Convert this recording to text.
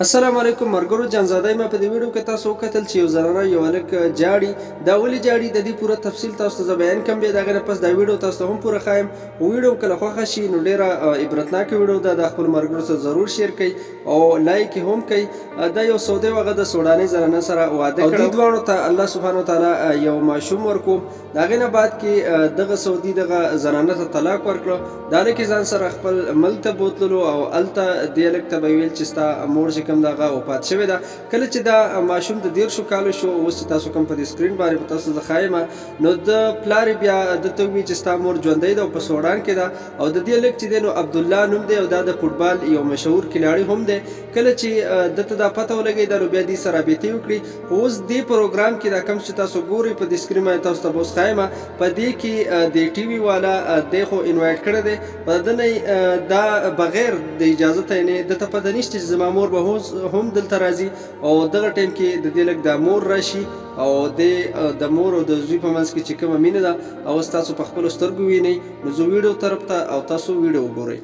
السلام علیکم مرګرو جانزاده ما په دې ویډیو کې تاسو وکتل چې یو زنانه یو هلک جاړي دا ولې جاړي د دې پوره تفصیل تاسو ته بیان کوم بیا د هغې نه پس دا ویډیو تاسو ته هم پوره ښایم ویډیو کله خوښه شي نو ډېره عبرتناکه ویډیو ده دا خپلو ملګرو سره ضرور شیر کړئ او لایک یې هم کوئ دا یو سعودي و هغه د سوډانۍ زنانه سره واده کړی او دې دواړو ته الله سبحانه وتعالی یو ماشوم ورکړو د هغې نه بعد کې دغه سعودي دغه زنانه ته طلاق ورکړه دا هلک یې ځان سره خپل ملک ته بوتللو او هلته دې هلک ته به یې ویل چې ستا مور چې کوم د هغه وفات شوې ده کله چې دا ماشوم د 13 کالو شو اوس چې تاسو کوم په دې سکرین باندې په تاسو زه ښایم نو د پلار یې بیا دته ووایي چې ستا مور ژوندۍ ده او په سوډان کې ده او د دې هلک چې دی نو عبدالله نوم دی او دا د فوټبال یو مشهور کلاړي هم دی کله چې دته دا پته ولګېده نو بیا دې سره رابطې وکړي اوس دې پروګرام کې دا کوم چې تاسو ګورئ په دې سکرین باندې تاسو ته به اوس ښایم په دې کې د ټي وي والا دی خو انوایټ کړی دی په ده نه دا بغیر د اجازته یعنې دته پته نشته چې زما مور به هم دلته راځي او دغه ټایم کې د دې لږ د مور راشي او د مور او د زوی په منځ کې چې کومه مینه ده او تاسو په خپلو سترګو وینئ نو زه ویډیو طرف ته او تاسو ویډیو وګورئ